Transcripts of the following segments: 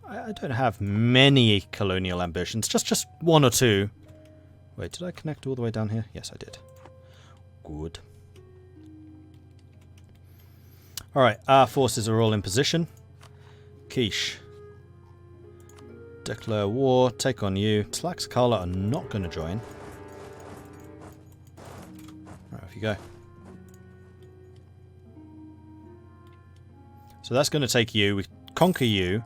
I don't have many colonial ambitions, just one or two. Wait, did I connect all the way down here? Yes, I did. Good. Alright, our forces are all in position. Quiche. Declare war, take on you. Tlaxcala are not going to join. Right, off you go. So that's going to take you. We conquer you.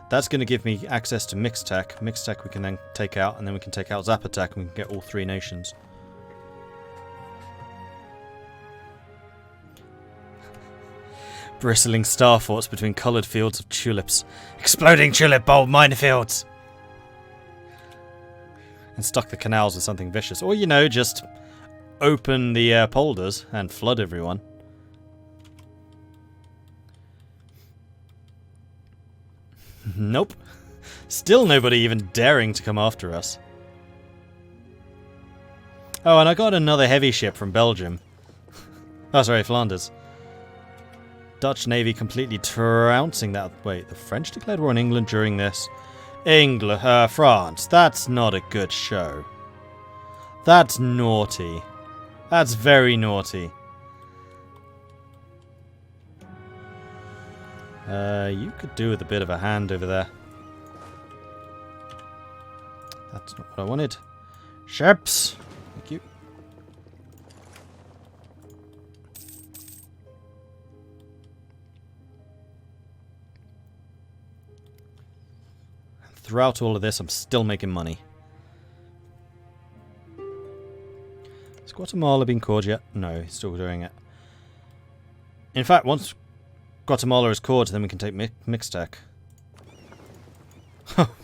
That's going to give me access to mixed tech. Mixed tech we can then take out, and then we can take out Zapotec, and we can get all three nations. Bristling star forts between coloured fields of tulips. Exploding tulip bulb minefields! And stock the canals with something vicious. Or, you know, just open the polders and flood everyone. Nope. Still nobody even daring to come after us. Oh, and I got another heavy ship from Belgium. Oh, sorry, Flanders. Dutch Navy completely trouncing that. Wait, the French declared war on England during this. France. That's not a good show. That's naughty. That's very naughty. You could do with a bit of a hand over there. That's not what I wanted. Ships! Thank you. Throughout all of this, I'm still making money. Has Guatemala been cored yet? No, he's still doing it. In fact, once Guatemala is cored, then we can take mixed tech.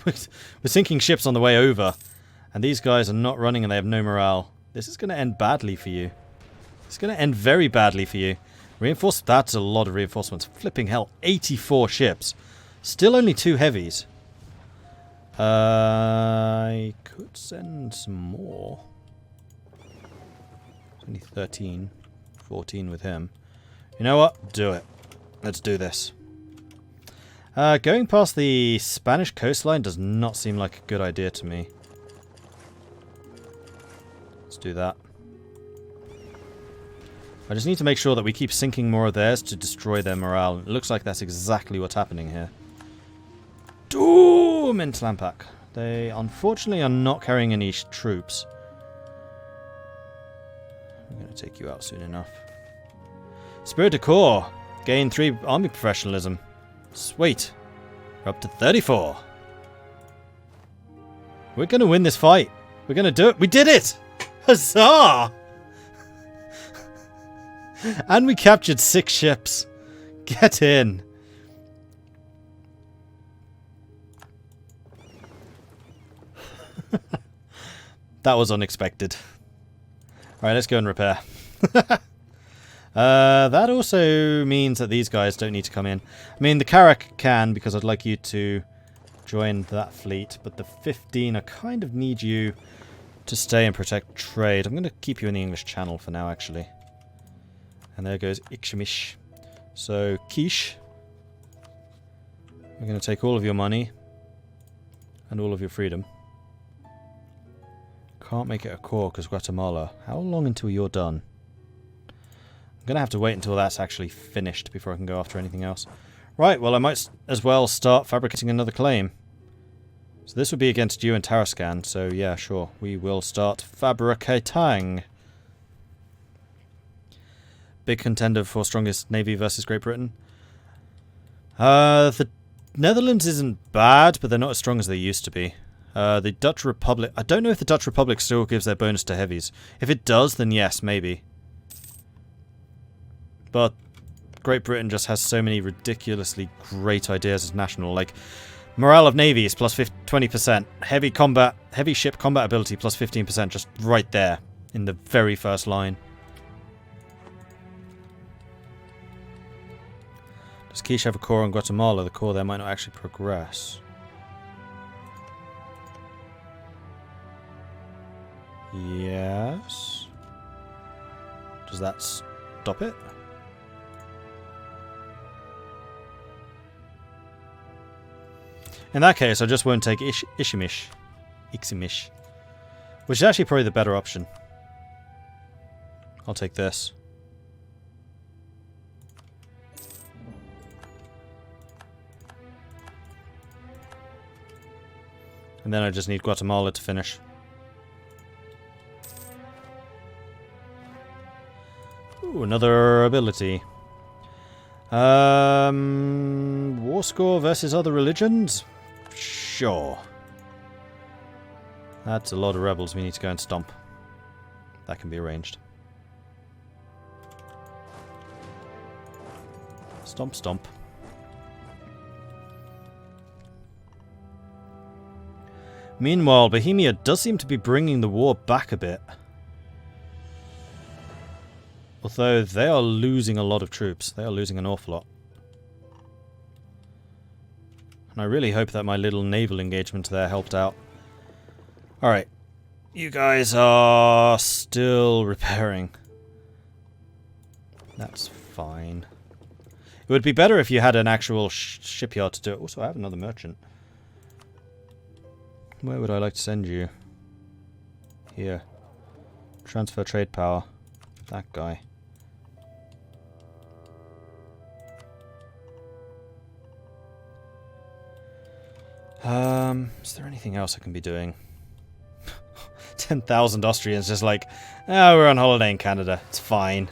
We're sinking ships on the way over, and these guys are not running and they have no morale. This is going to end badly for you. It's going to end very badly for you. That's a lot of reinforcements. Flipping hell, 84 ships. Still only 2 heavies. I could send some more. It's only 13, 14 with him. You know what? Do it. Let's do this. Going past the Spanish coastline does not seem like a good idea to me. Let's do that. I just need to make sure that we keep sinking more of theirs to destroy their morale. It looks like that's exactly what's happening here. Doom in Tlampak. They unfortunately are not carrying any troops. I'm going to take you out soon enough. Spirit de Corps. Gain 3 army professionalism. Sweet. We're up to 34. We're going to win this fight. We're going to do it. We did it! Huzzah! And we captured 6 ships. Get in. That was unexpected. Alright, let's go and repair. That also means that these guys don't need to come in. I mean, the Carrack can, because I'd like you to join that fleet, but the 15, I kind of need you to stay and protect trade. I'm going to keep you in the English Channel for now, actually. And there goes Ikshimish. So, Quiche. We're going to take all of your money and all of your freedom. Can't make it a core because Guatemala. How long until you're done? I'm going to have to wait until that's actually finished before I can go after anything else. Right, well I might as well start fabricating another claim. So this would be against you and Tarascan, so yeah, sure. We will start fabricating. Big contender for strongest navy versus Great Britain. The Netherlands isn't bad, but they're not as strong as they used to be. The Dutch Republic... I don't know if the Dutch Republic still gives their bonus to heavies. If it does, then yes, maybe. But Great Britain just has so many ridiculously great ideas as national. Like, morale of navy is plus 20%. Heavy ship combat ability plus 15%, just right there in the very first line. Does Quiche have a core on Guatemala? The core there might not actually progress. Yes. Does that stop it? In that case, I just won't take Iximish. Which is actually probably the better option. I'll take this. And then I just need Guatemala to finish. Ooh, another ability. War score versus other religions? Sure. That's a lot of rebels we need to go and stomp. That can be arranged. Stomp, stomp. Meanwhile, Bohemia does seem to be bringing the war back a bit. Although they are losing a lot of troops. They are losing an awful lot. And I really hope that my little naval engagement there helped out. Alright. You guys are still repairing. That's fine. It would be better if you had an actual shipyard to do it. Also, I have another merchant. Where would I like to send you? Here. Transfer trade power. That guy. Is there anything else I can be doing? 10,000 Austrians just like, oh, we're on holiday in Canada. It's fine.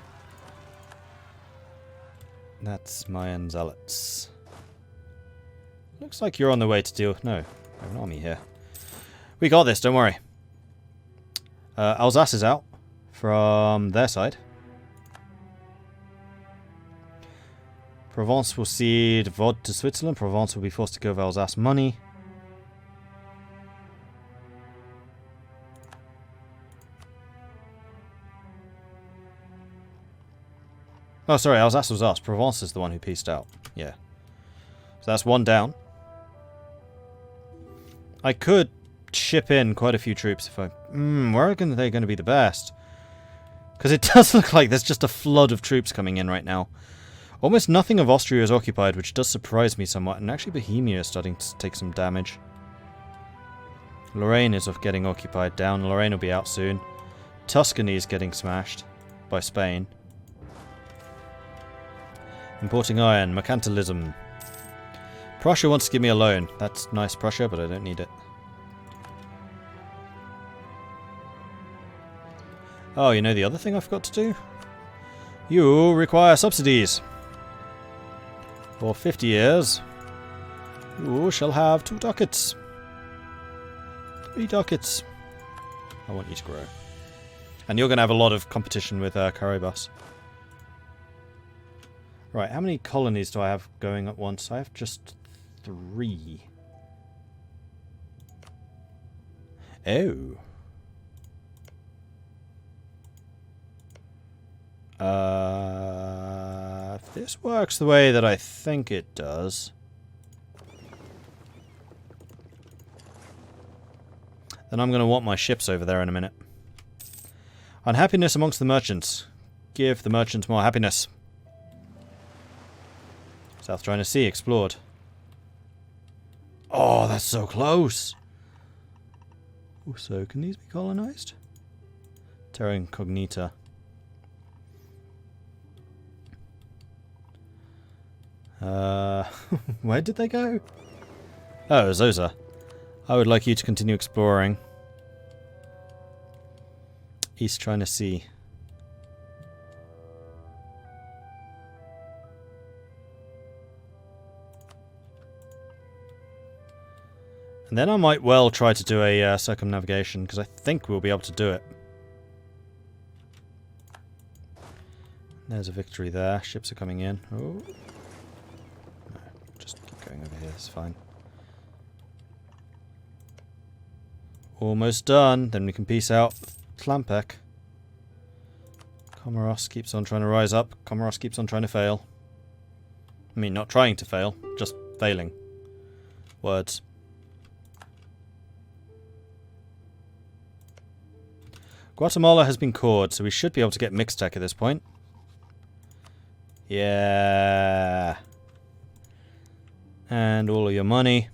That's Mayan zealots. Looks like you're on the way to deal... No, I have an army here. We got this, don't worry. Alsace is out from their side. Provence will cede Vaud to Switzerland. Provence will be forced to give Alsace money. Oh, sorry, Alsace was us. Provence is the one who pieced out. Yeah. So that's one down. I could ship in quite a few troops if I... where are they going to be the best? Because it does look like there's just a flood of troops coming in right now. Almost nothing of Austria is occupied, which does surprise me somewhat. And actually Bohemia is starting to take some damage. Lorraine is getting occupied down. Lorraine will be out soon. Tuscany is getting smashed by Spain. Importing iron. Mercantilism. Prussia wants to give me a loan. That's nice, Prussia, but I don't need it. Oh, you know the other thing I forgot to do? You require subsidies. For 50 years, you shall have 2 ducats. 3 ducats. I want you to grow. And you're going to have a lot of competition with Caribas. Right, how many colonies do I have going at once? I have just 3. Oh. If this works the way that I think it does, then I'm going to want my ships over there in a minute. Unhappiness amongst the merchants. Give the merchants more happiness. South China Sea explored. Oh, that's so close. So, can these be colonized? Terra Incognita. Where did they go? Oh, Zosa. I would like you to continue exploring. East China Sea. And then I might well try to do a circumnavigation, because I think we'll be able to do it. There's a victory there. Ships are coming in. Oh. No, just keep going over here. It's fine. Almost done. Then we can peace out Tlampek. Comoros keeps on trying to rise up. Comoros keeps on trying to fail. I mean, not trying to fail, just failing. Words. Guatemala has been cored, so we should be able to get mixed tech at this point. Yeah. And all of your money.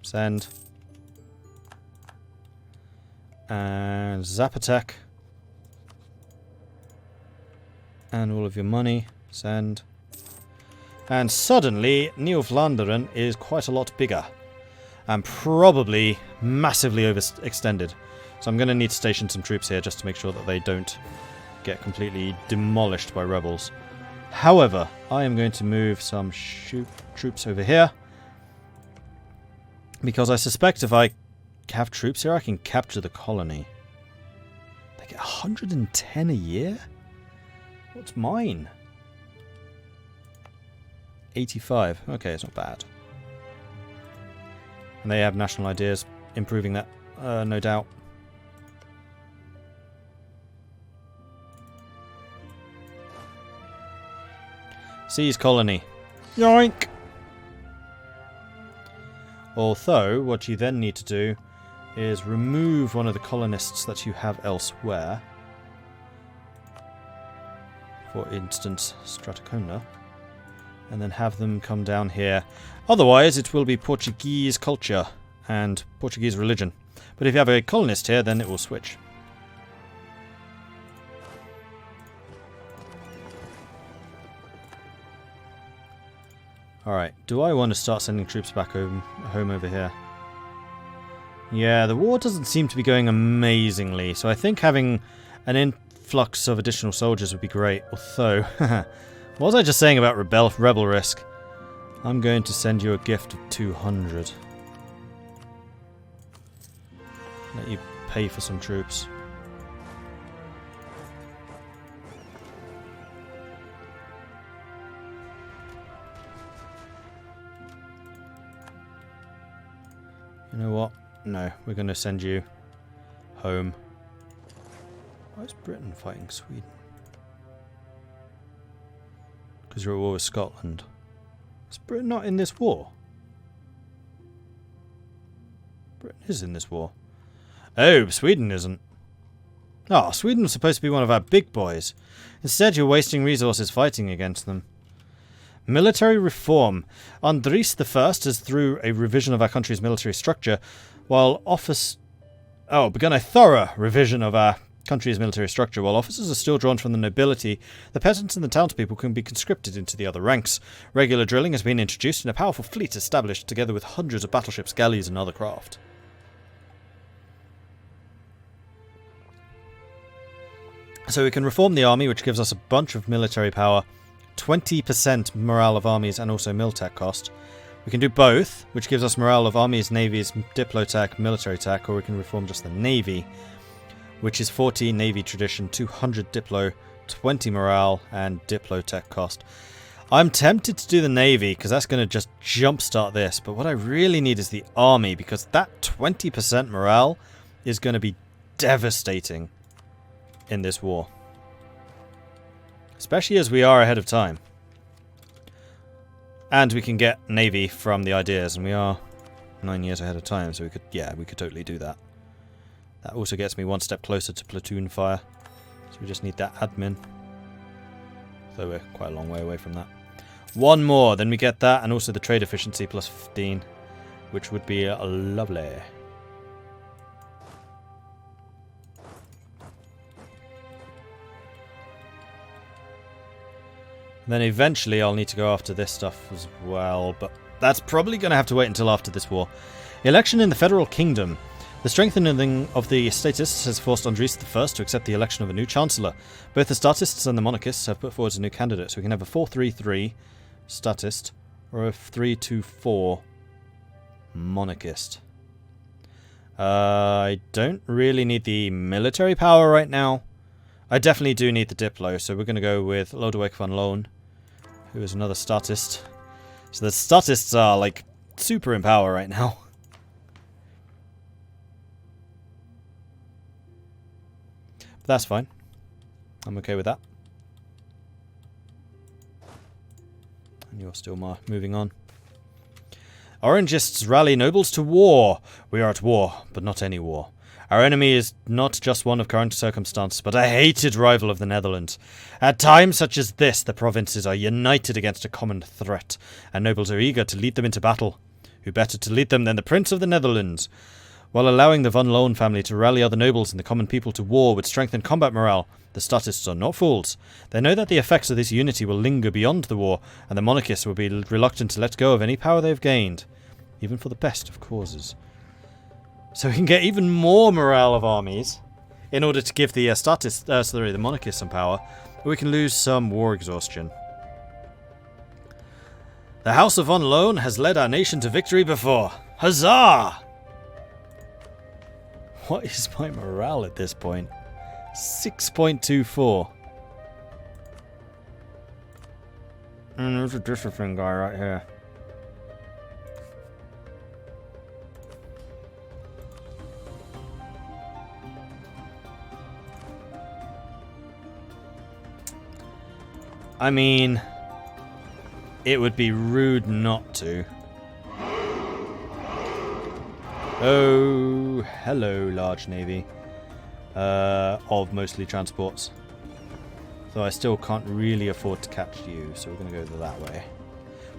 Send. And Zapotec. And all of your money. Send. And suddenly, Neo-Vlaanderen is quite a lot bigger. And probably massively overextended. So I'm going to need to station some troops here just to make sure that they don't get completely demolished by rebels. However, I am going to move some troops over here. Because I suspect if I have troops here, I can capture the colony. They get 110 a year? What's mine? 85. Okay, it's not bad. And they have national ideas, improving that, no doubt. Seize colony. Yoink! Although, what you then need to do is remove one of the colonists that you have elsewhere. For instance, Stratocona. And then have them come down here. Otherwise, it will be Portuguese culture and Portuguese religion. But if you have a colonist here, then it will switch. Alright, do I want to start sending troops back home over here? Yeah, the war doesn't seem to be going amazingly, so I think having an influx of additional soldiers would be great. Although, what was I just saying about rebel risk? I'm going to send you a gift of 200. Let you pay for some troops. You know what? No, we're going to send you home. Why is Britain fighting Sweden? Because you're at war with Scotland. Is Britain not in this war? Britain is in this war. Oh, Sweden isn't. Oh, Sweden was supposed to be one of our big boys. Instead, you're wasting resources fighting against them. Military reform. Andries I has, through a revision of our country's military structure, begun a thorough revision of our country's military structure. While officers are still drawn from the nobility, the peasants and the townspeople can be conscripted into the other ranks. Regular drilling has been introduced and a powerful fleet established, together with hundreds of battleships, galleys, and other craft. So we can reform the army, which gives us a bunch of military power, 20% morale of armies, and also miltech cost. We can do both, which gives us morale of armies, navies, diplotech, military tech, or we can reform just the navy, which is 40 navy tradition, 200 diplo, 20 morale, and diplotech cost. I'm tempted to do the navy, because that's going to just jumpstart this, but what I really need is the army, because that 20% morale is going to be devastating in this war. Especially as we are ahead of time. And we can get navy from the ideas, and we are 9 years ahead of time, so we could totally do that. That also gets me one step closer to platoon fire. So we just need that admin. Though we're quite a long way away from that. One more, then we get that, and also the trade efficiency plus 15, which would be lovely. Then eventually I'll need to go after this stuff as well, but that's probably going to have to wait until after this war. Election in the Federal Kingdom. The strengthening of the statists has forced Andries I to accept the election of a new Chancellor. Both the statists and the monarchists have put forward a new candidate, so we can have a 4-3-3 statist or a 3-2-4 monarchist. I don't really need the military power right now. I definitely do need the diplo, so we're going to go with Lodewijk van Loon, who is another statist. So the statists are, like, super in power right now. But that's fine. I'm okay with that. And you're still moving on. Orangists rally nobles to war. We are at war, but not any war. Our enemy is not just one of current circumstance, but a hated rival of the Netherlands. At times such as this, the provinces are united against a common threat, and nobles are eager to lead them into battle. Who better to lead them than the Prince of the Netherlands? While allowing the von Lohen family to rally other nobles and the common people to war would strengthen combat morale, the statists are not fools. They know that the effects of this unity will linger beyond the war, and the monarchists will be reluctant to let go of any power they've gained, even for the best of causes. So we can get even more morale of armies in order to give the the monarchists some power, or we can lose some war exhaustion. The House of von Lohen has led our nation to victory before. Huzzah! What is my morale at this point? 6.24. And there's a discipline guy right here. I mean, it would be rude not to. Oh, hello, large navy. Of mostly transports. Though I still can't really afford to catch you, so we're going to go that way.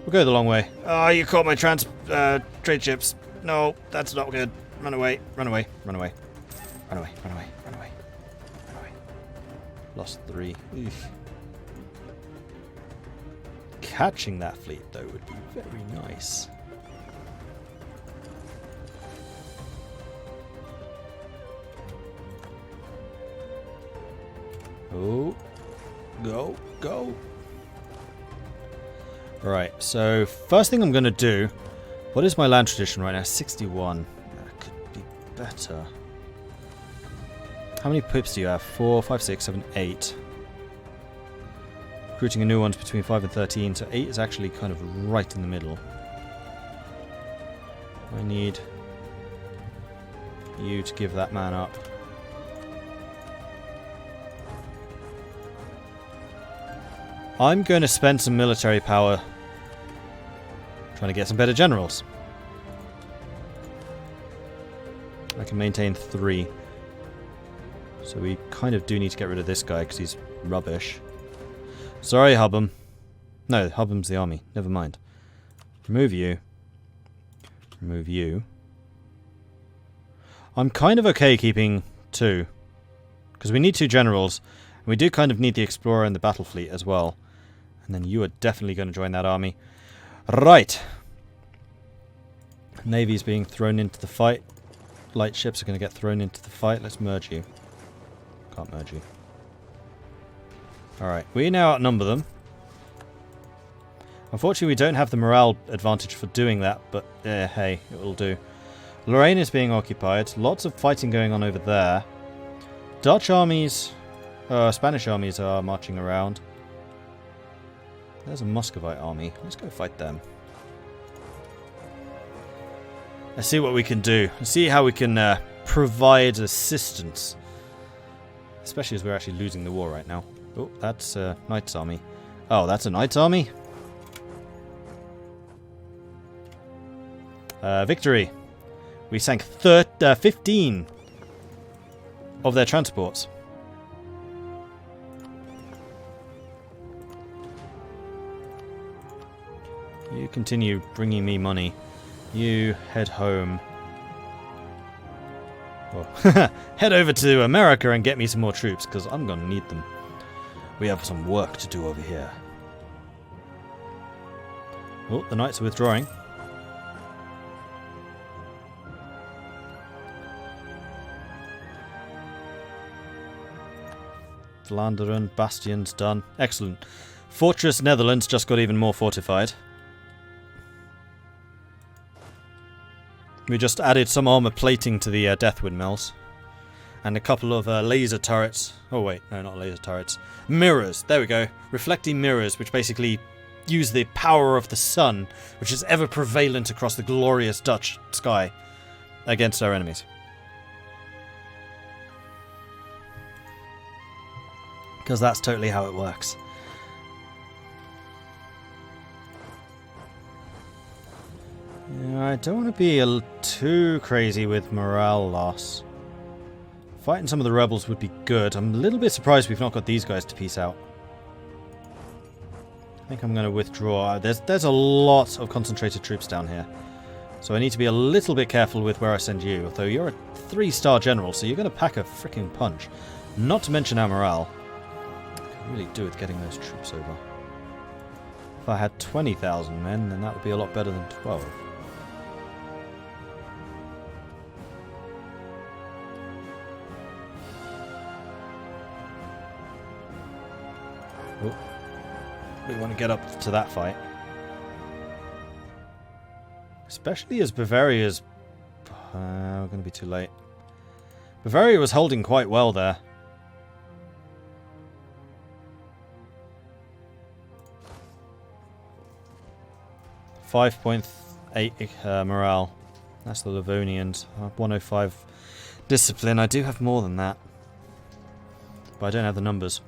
We'll go the long way. Oh, you caught my trade ships. No, that's not good. Run away, run away, run away. Run away, run away, run away. Run away. Lost 3. Eesh. Catching that fleet, though, would be very nice. Oh, go, go. Right, so first thing I'm going to do, what is my land tradition right now? 61. That could be better. How many pips do you have? 4, 5, 6, 7, 8. Recruiting a new one's between 5 and 13, so 8 is actually kind of right in the middle. I need you to give that man up. I'm going to spend some military power trying to get some better generals. I can maintain 3. So we kind of do need to get rid of this guy because he's rubbish. Sorry, Hubham. No, Hubham's the army. Never mind. Remove you. Remove you. I'm kind of okay keeping 2. Because we need 2 generals. And we do kind of need the explorer and the battle fleet as well. And then you are definitely going to join that army. Right. Navy's being thrown into the fight. Light ships are going to get thrown into the fight. Let's merge you. Can't merge you. Alright, we now outnumber them. Unfortunately, we don't have the morale advantage for doing that, but hey, it will do. Lorraine is being occupied. Lots of fighting going on over there. Dutch armies, Spanish armies are marching around. There's a Muscovite army. Let's go fight them. Let's see what we can do. Let's see how we can provide assistance. Especially as we're actually losing the war right now. Oh, that's a Knight's army. Oh, that's a Knight's army? Victory. We sank 15 of their transports. You continue bringing me money. You head home. Well, head over to America and get me some more troops, because I'm going to need them. We have some work to do over here. Oh, the knights are withdrawing. Vlaanderen, bastions done. Excellent. Fortress Netherlands just got even more fortified. We just added some armor plating to the death windmills. And a couple of laser turrets. Oh wait, no, not laser turrets. Mirrors, there we go. Reflecting mirrors, which basically use the power of the sun, which is ever prevalent across the glorious Dutch sky, against our enemies. Because that's totally how it works. Yeah, I don't want to be too crazy with morale loss. Fighting some of the rebels would be good. I'm a little bit surprised we've not got these guys to peace out. I think I'm going to withdraw. There's a lot of concentrated troops down here. So I need to be a little bit careful with where I send you. Although you're a 3-star general, so you're going to pack a freaking punch. Not to mention our morale. I could really do with getting those troops over. If I had 20,000 men, then that would be a lot better than 12. Oh. We want to get up to that fight. Especially as Bavaria's... we're going to be too late. Bavaria was holding quite well there. .8 morale. That's the Livonians. 105 discipline. I do have more than that. But I don't have the numbers.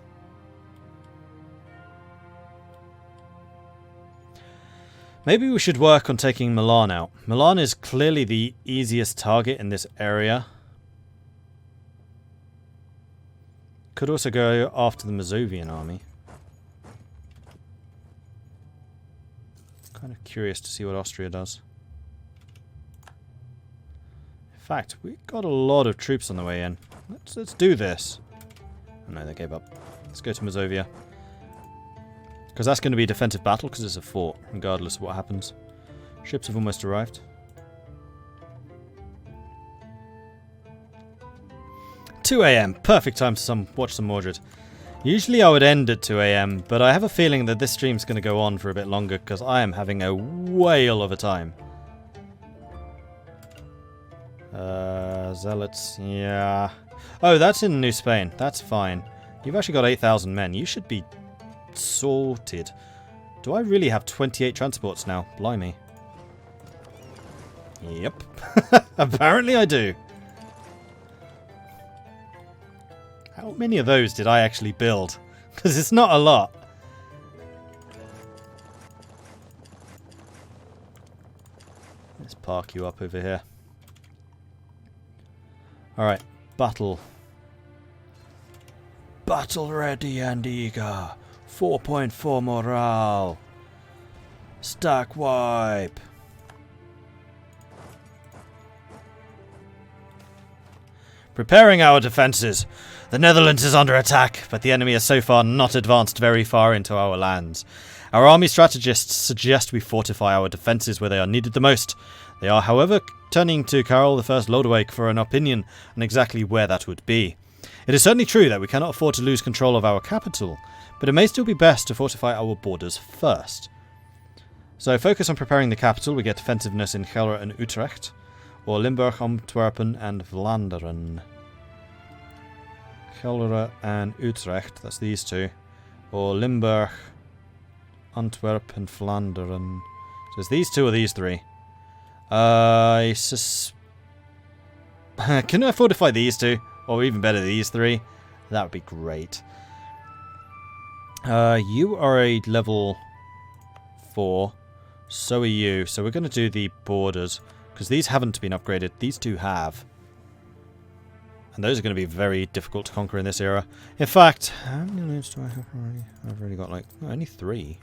Maybe we should work on taking Milan out. Milan is clearly the easiest target in this area. Could also go after the Mazovian army. Kind of curious to see what Austria does. In fact, we've got a lot of troops on the way in. Let's do this. Oh, no, they gave up. Let's go to Mazovia. Because that's going to be a defensive battle, because it's a fort, regardless of what happens. Ships have almost arrived. 2 AM, perfect time to watch some Mordred. Usually I would end at 2 AM, but I have a feeling that this stream's going to go on for a bit longer, because I am having a whale of a time. Zealots, yeah. Oh, that's in New Spain. That's fine. You've actually got 8,000 men. You should be sorted. Do I really have 28 transports now? Blimey. Yep. Apparently I do. How many of those did I actually build? Because it's not a lot. Let's park you up over here. Alright, battle. Battle ready and eager. 4.4 morale. Stack wipe. Preparing our defences. The Netherlands is under attack, but the enemy has so far not advanced very far into our lands. Our army strategists suggest we fortify our defences where they are needed the most. They are, however, turning to Karl I Lodewijk for an opinion on exactly where that would be. It is certainly true that we cannot afford to lose control of our capital, but it may still be best to fortify our borders first. So focus on preparing the capital. We get defensiveness in Gelre and Utrecht, or Limburg, Antwerpen and Vlaanderen. Gelre and Utrecht, that's these two, or Limburg, Antwerp and Vlaanderen. So it's these two or these three. Can I fortify these two? Or even better, these three? That would be great. You are a level 4. So are you. So we're going to do the borders. Because these haven't been upgraded. These two have. And those are going to be very difficult to conquer in this era. In fact, how many units do I have already? I've already got like... Oh, only 3.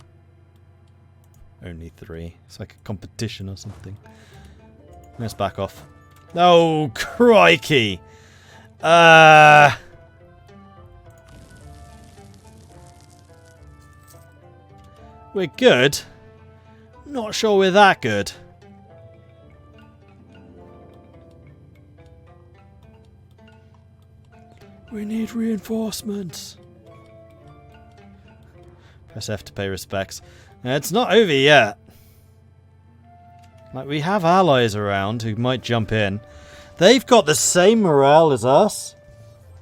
Only 3. It's like a competition or something. Let's back off. Oh, crikey! We're good. Not sure we're that good. We need reinforcements. Press F to pay respects. It's not over yet. Like, we have allies around who might jump in. They've got the same morale as us.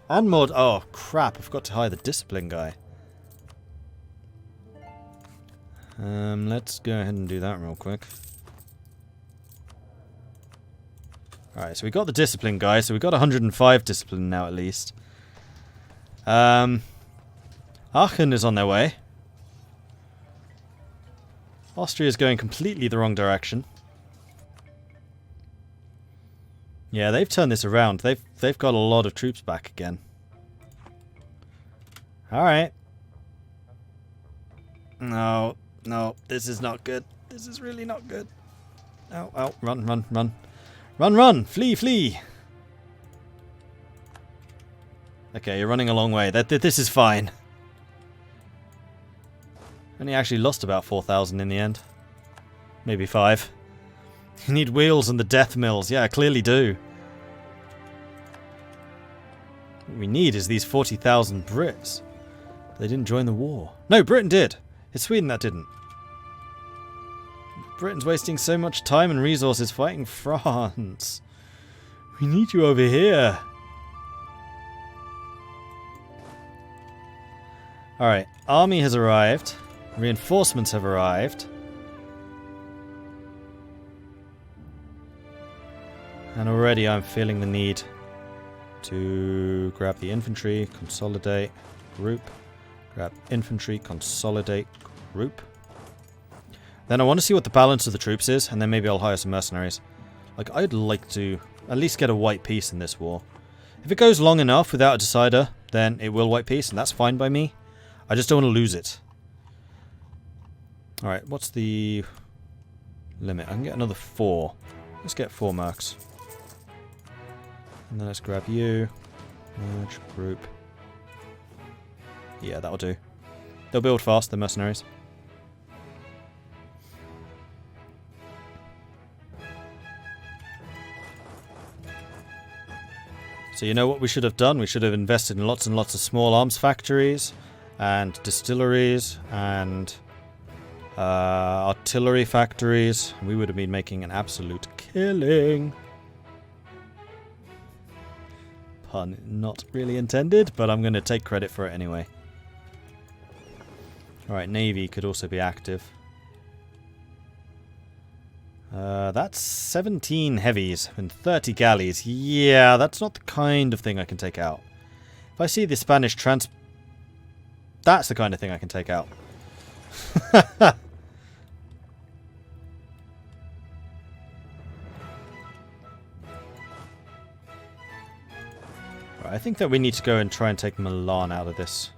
And more... Oh, crap. I forgot to hire the discipline guy. Let's go ahead and do that real quick. Alright, so we got the discipline guy. So we got 105 discipline now at least. Aachen is on their way. Austria is going completely the wrong direction. Yeah, they've turned this around. They've got a lot of troops back again. Alright. No, this is not good. This is really not good. Ow, ow. Run, run, run. Run, run! Flee, flee! Okay, you're running a long way. This is fine. Only actually lost about 4,000 in the end. Maybe 5. You need wheels and the death mills. Yeah, I clearly do. What we need is these 40,000 Brits. They didn't join the war. No, Britain did. It's Sweden that didn't. Britain's wasting so much time and resources fighting France. We need you over here. Alright, army has arrived. Reinforcements have arrived. And already I'm feeling the need to grab the infantry, consolidate, group. Grab infantry, consolidate, group. Then I want to see what the balance of the troops is, and then maybe I'll hire some mercenaries. Like, I'd like to at least get a white peace in this war. If it goes long enough without a decider, then it will white peace, and that's fine by me. I just don't want to lose it. Alright, what's the limit? I can get another 4. Let's get 4 mercs. And then let's grab you. Merge, group. Yeah, that'll do. They'll build fast, the mercenaries. So you know what we should have done? We should have invested in lots and lots of small arms factories and distilleries and artillery factories. We would have been making an absolute killing. Pun not really intended, but I'm going to take credit for it anyway. Alright, Navy could also be active. That's 17 heavies and 30 galleys. Yeah, that's not the kind of thing I can take out. If I see the Spanish that's the kind of thing I can take out. Right, I think that we need to go and try and take Milan out of this.